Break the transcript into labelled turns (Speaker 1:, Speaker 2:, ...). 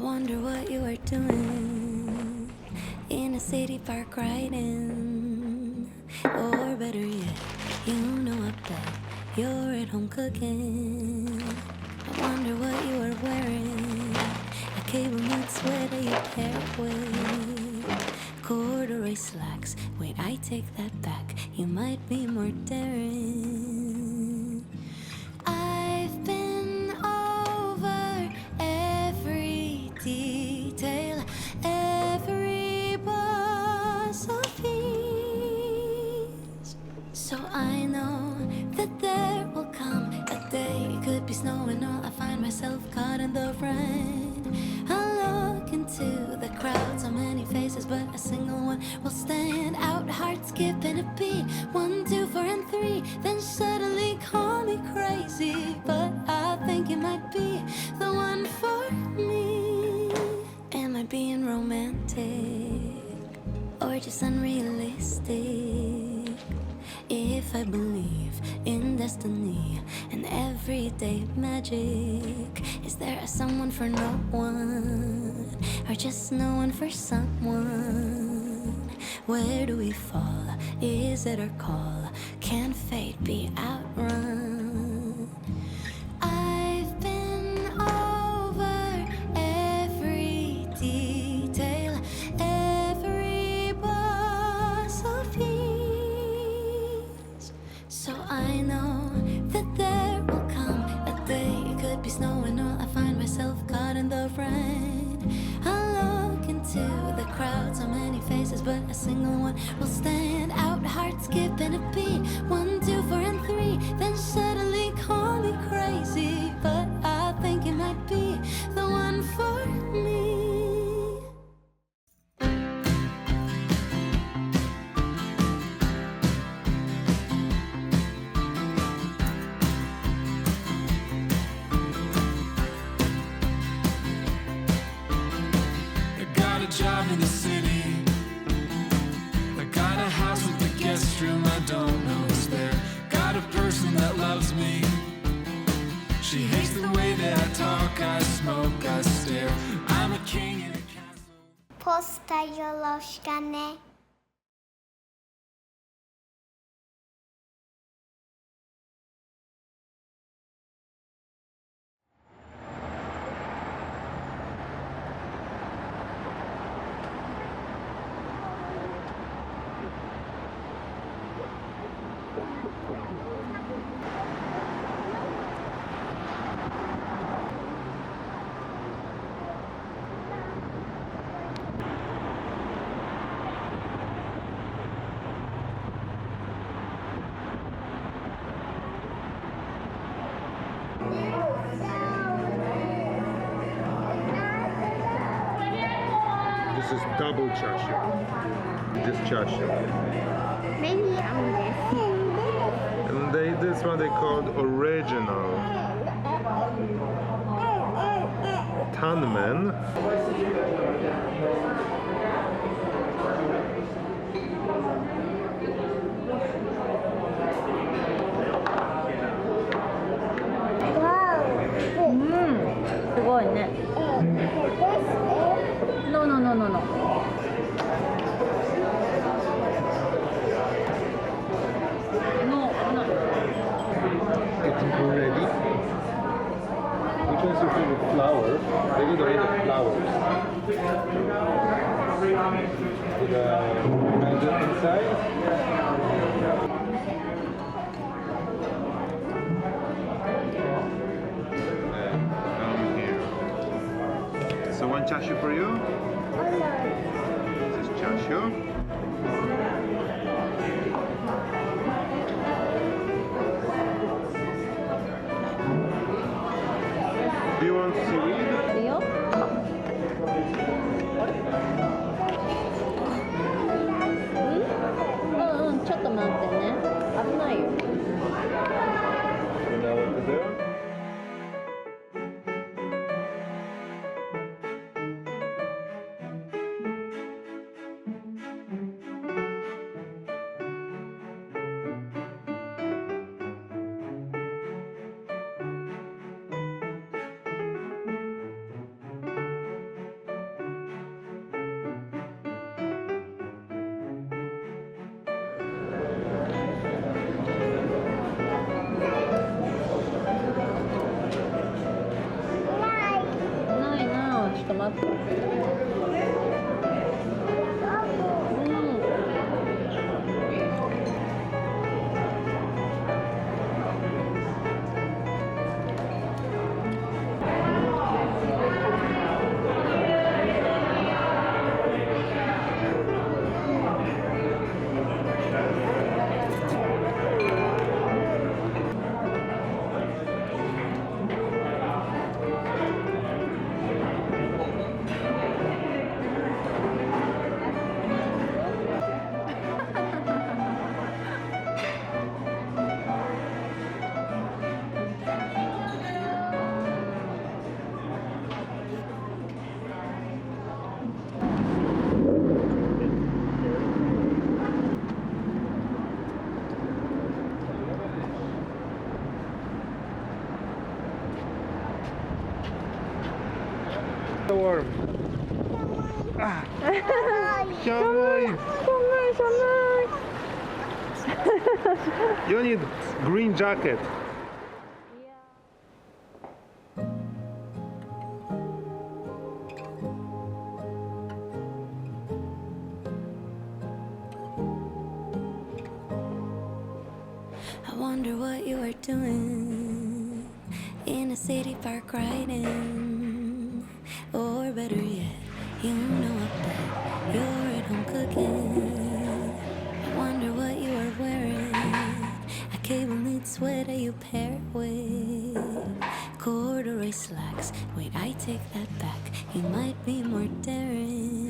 Speaker 1: wonder what you are doing in a city park riding. Or better yet, you know I bet you're at home cooking. I wonder what you are wearing, a cable knit sweater you pair with corduroy slacks. Wait, I take that back, you might be more daring. I've been over every detail, every bus of peace. So I know that there will come a day, it could be snowing or I find myself caught in the rain. I look into the crowd, so many faces, but a single one will stand out. Heart skipping a beat, 1, 2, 4, and 3. Then suddenly call me crazy, but I think it might be the one for me. Am I being romantic or just unrealistic? If I believe in destiny and everyday magic, is there a someone for no one, or just no one for someone? Where do we fall? Is it our call? Can fate be outrun? I've been over every detail, every bus of peace. So I know that there will come a day, it could be snowing or I find myself caught in the rain. I look into the crowd, so many faces, but a single one will stand out. Heart skipping a beat, 1, 2, 4, and 3. Then suddenly call me crazy, but I think it might be the one for me.
Speaker 2: Job in the city, I got a house with a guest room I don't know who's there. Got a person that loves me, she hates the way that I talk, I smoke, I stare. I'm a king in a castle.
Speaker 3: Posta Joloszka ne.
Speaker 4: This is double chashu. This chashu.
Speaker 3: Maybe I'm
Speaker 4: And this one they called original. Tanmen.
Speaker 5: No, no, no, no, no. No, no.
Speaker 4: It's ready. Which one's your favorite flower? Maybe the flowers. With a candle inside. So one chashu for you. This is chashu. Do you want seaweed?
Speaker 5: いいよ。うん、ちょっと待ってね。危ないよ。
Speaker 4: You know what to do? warm. Ah. Shamai. You need green jacket.
Speaker 1: I wonder what you are doing in a city park riding, or better yet, you know I bet you're at home cooking. I wonder what you are wearing, a cable knit sweater you pair with corduroy slacks. Wait, I take that back, you might be more daring.